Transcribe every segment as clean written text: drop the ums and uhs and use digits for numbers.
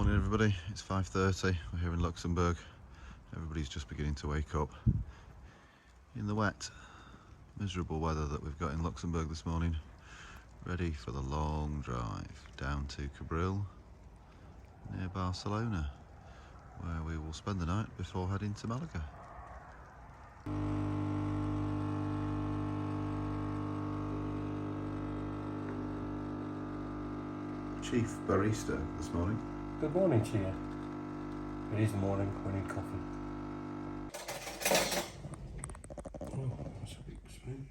Morning everybody, it's 5:30, we're here in Luxembourg. Everybody's just beginning to wake up in the wet, miserable weather that we've got in Luxembourg this morning. Ready for the long drive down to Cabrills, near Barcelona, where we will spend the night before heading to Malaga. Chief barista this morning. Good morning to you. It is the morning, we need coffee. Oh, that's a big spoon.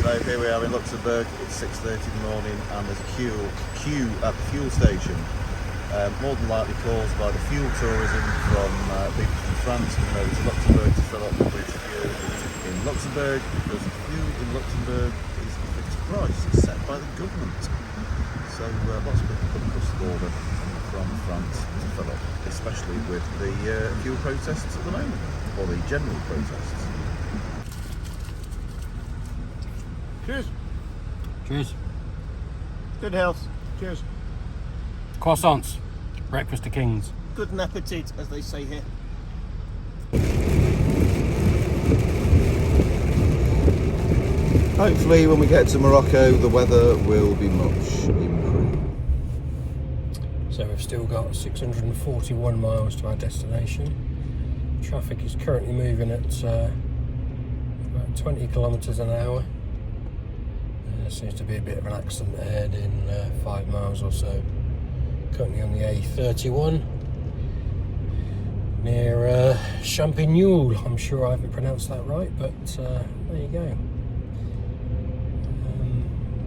So here we are in Luxembourg, it's 6:30 in the morning and there's a queue at the fuel station. More than likely caused by the fuel tourism from people from France coming over to Luxembourg to fill up with fuel in Luxembourg, because the fuel in Luxembourg is a fixed price, it's set by the government. So lots of people come across the border from France to fill up, especially with the fuel protests at the moment, or the general protests. Cheers. Cheers. Good health. Cheers. Croissants. Breakfast of kings. Good appetit, as they say here. Hopefully when we get to Morocco the weather will be much improved. So we've still got 641 miles to our destination. Traffic is currently moving at about 20 kilometres an hour. There seems to be a bit of an accident ahead in 5 miles or so. Currently on the A31 near Champignoul. I'm sure I haven't pronounced that right, but there you go.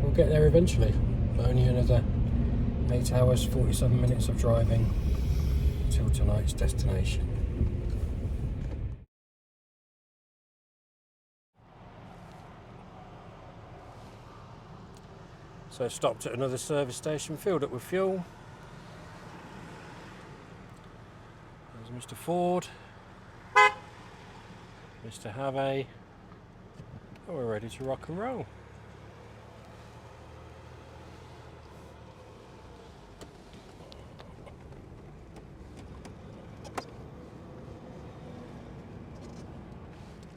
We'll get there eventually. Only another 8 hours, 47 minutes of driving till tonight's destination. So stopped at another service station, filled up with fuel. There's Mr. Ford, Mr. Have, and we're ready to rock and roll.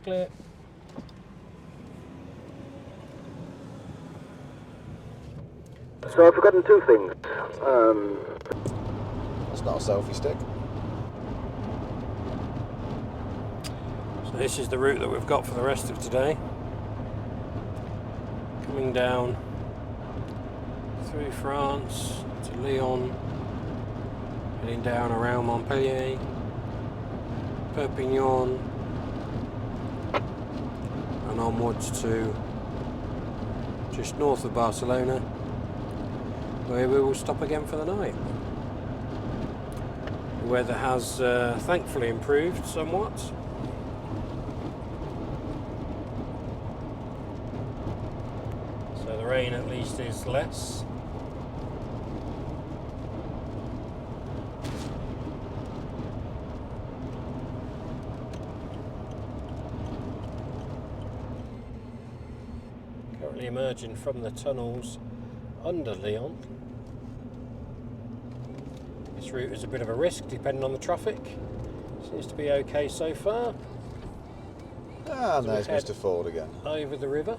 Clear. So I've forgotten two things. That's not a selfie stick. So this is the route that we've got for the rest of today. Coming down through France to Lyon, heading down around Montpellier, Perpignan, and onwards to just north of Barcelona, where we will stop again for the night. The weather has thankfully improved somewhat. So the rain at least is less. Currently emerging from the tunnels under Lyon. This route is a bit of a risk depending on the traffic. Seems to be okay so far. Ah, So there's we head Mr. Ford again. over the river.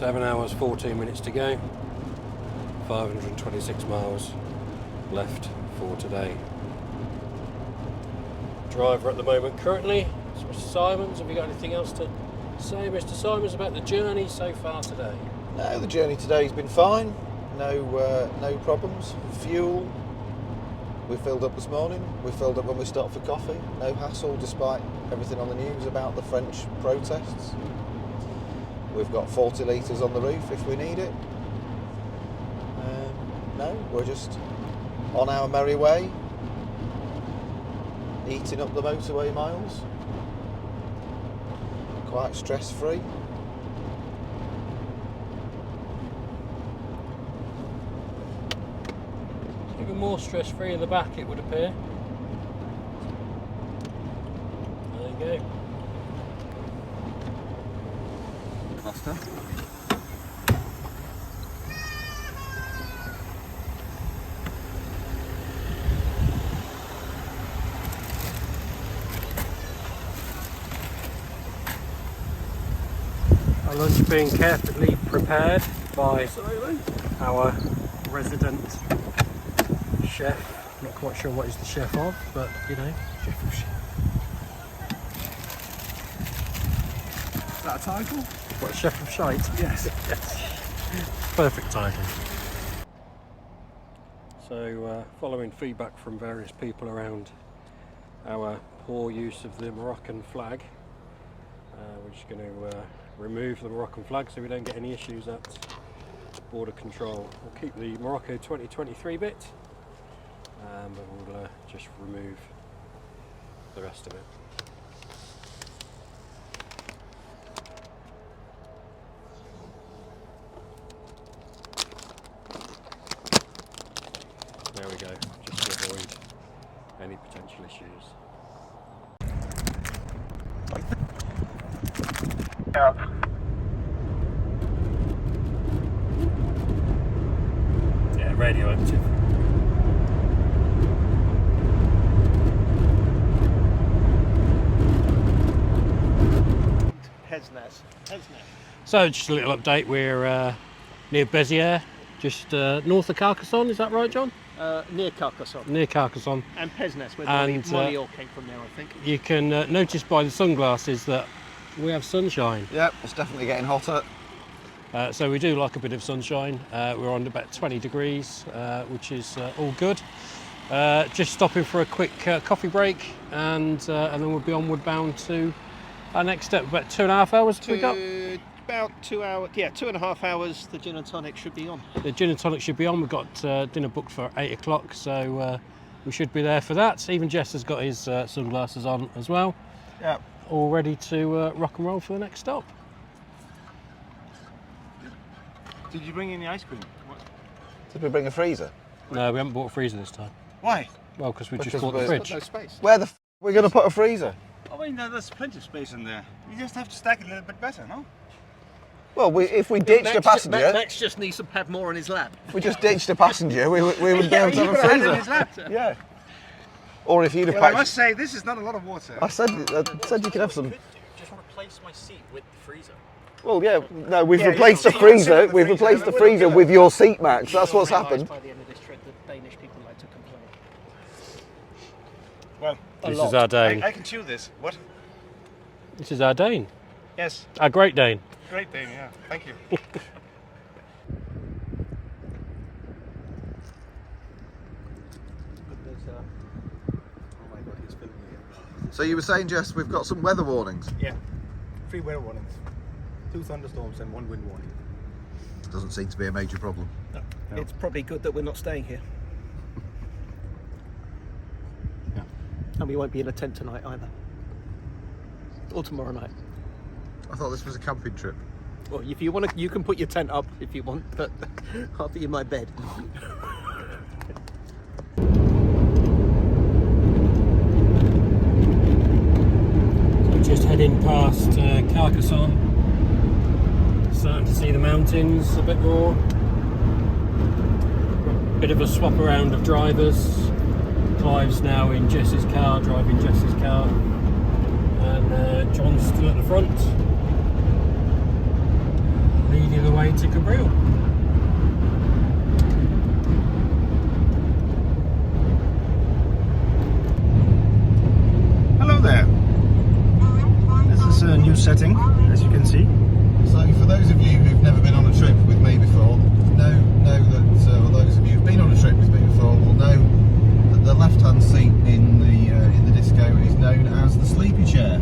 7 hours 14 minutes to go, 526 miles left for today. Driver at the moment currently is Mr. Simons. Have you got anything else to say, Mr. Simons, about the journey so far today? No, the journey today has been fine. No problems. Fuel, we filled up this morning. We filled up when we stopped for coffee. No hassle, despite everything on the news about the French protests. We've got 40 litres on the roof if we need it. No, we're just on our merry way, eating up the motorway miles. Quite stress-free. Even more stress-free in the back, it would appear. There you go. Master. Our lunch being carefully prepared by our resident chef. Not quite sure what he's the chef of, but you know, chef of Is that a title? what, chef of shite? Yes. Yes. Perfect title. So, following feedback from various people around our poor use of the Moroccan flag, we're just going to remove the Moroccan flag so we don't get any issues at border control. We'll keep the Morocco 2023 bit, but we'll just remove the rest of it. There we go, just to avoid any potential issues. Yeah, radioactive. So just a little update, we're near Béziers, just north of Carcassonne, is that right, John? Near Carcassonne. Near Carcassonne. And Pesnes, where And, Molly all came from there, I think. You can notice by the sunglasses that we have sunshine. Yep, it's definitely getting hotter. So we do like a bit of sunshine. We're on about 20 degrees, which is all good. Just stopping for a quick coffee break, and then we'll be onward bound to our next step. About 2.5 hours we got? About 2 hours, yeah, 2.5 hours. The gin and tonic should be on. The gin and tonic should be on. We've got dinner booked for 8 o'clock, so we should be there for that. Even Jess has got his sunglasses on as well. Yep. All ready to rock and roll for the next stop. Did you bring any ice cream? What? Did we bring a freezer? No, we haven't bought a freezer this time. Why? Well, because we just Because bought the we're- fridge. No space. Where the f are we going to put a freezer? I mean, there's plenty of space in there. You just have to stack it a little bit better, no? Well, if we ditched a passenger, Max just needs to have more on his lap. if we just ditched a passenger, we would be able to have a He could have had it in freezer. his lap. Yeah. Or if you'd have Well, I packed. must say, this is not a lot of water. I said you could have some. Just replace my seat with the freezer. Well, yeah. No, we've Yeah, replaced you the don't sit freezer. with the We've freezer, replaced the we're not freezer gonna- with your seat, Max. That's what's You'll happened. realise by the end of this trip that Danish people like to complain. Well, This is our Dane. I can chew this. What? This is our Dane. Yes, Our Great Dane. great Dane, yeah. Thank you. So you were saying, Jess, we've got some weather warnings. Yeah. 3 weather warnings. 2 thunderstorms and 1 wind warning. Doesn't seem to be a major problem. No. It's probably good that we're not staying here. Yeah. And we won't be in a tent tonight either. Or tomorrow night. I thought this was a camping trip. Well, if you want to, you can put your tent up if you want, but I'll be in my bed. So just heading past Carcassonne, starting to see the mountains a bit more. Bit of a swap around of drivers. Clive's now in Jess's car, driving Jess's car, and John's still at the front, leading making the way to Cabrills. Hello there. This is a new setting, as you can see. So for those of you who've never been on a trip with me before, know that, or those of you who've been on a trip with me before will know that the left-hand seat in the Disco is known as the sleepy chair.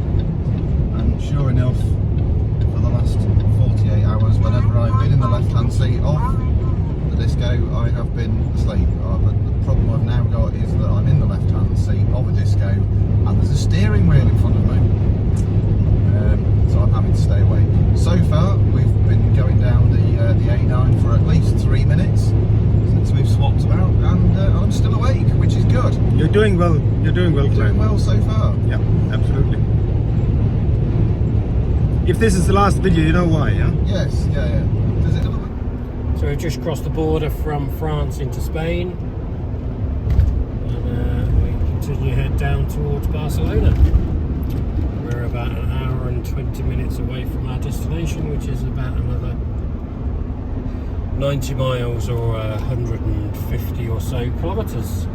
And sure enough, for the last 48 hours, whenever I've been in the left-hand seat of the Disco, I have been asleep. But the problem I've now got is that I'm in the left-hand seat of a Disco, and there's a steering wheel in front of me. So I'm having to stay awake. So far, we've been going down the A9 for at least 3 minutes since we've swapped about, and I'm still awake, which is good. You're doing well. You're doing well, Doing well so far. Yeah, absolutely. If this is the last video, you know why, yeah? Yes, yeah. Does it? So we've just crossed the border from France into Spain, and we continue to head down towards Barcelona. We're about an hour and 20 minutes away from our destination, which is about another 90 miles or 150 or so kilometres.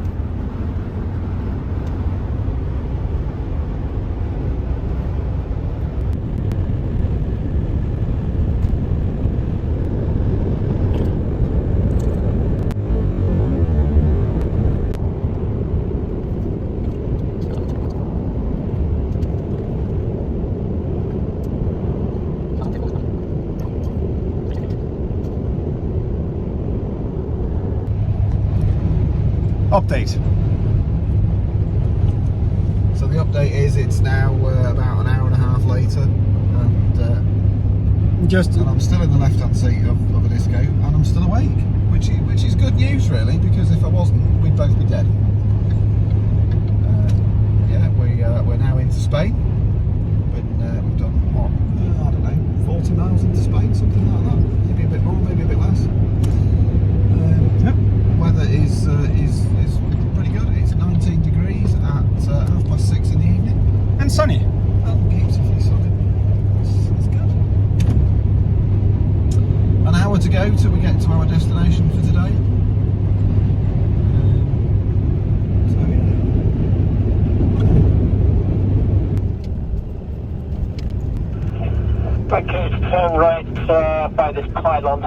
Update. So the update is it's now about an hour and a half later, and I'm still in the left-hand seat of a Disco, and I'm still awake, which is good news really, because if I wasn't, we'd both be dead. We're now into Spain. We've done what? I don't know, 40 miles into Spain, something like that. Maybe a bit more, maybe a bit less. Weather is pretty good. It's 19 degrees at 6:30 in the evening. And sunny. And beautifully sunny. It's good. An hour to go till we get to our destination for today. Okay, turn right by this pylon.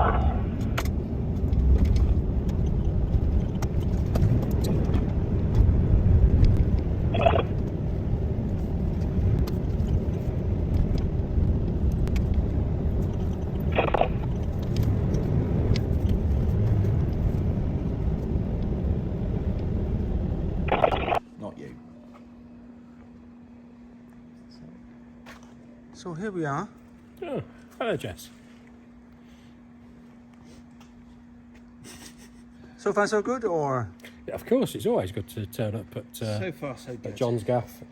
Not you. So here we are. Oh, hello, Jess. So far so good, or? Yeah, of course, it's always good to turn up at So far so good. John's gaff.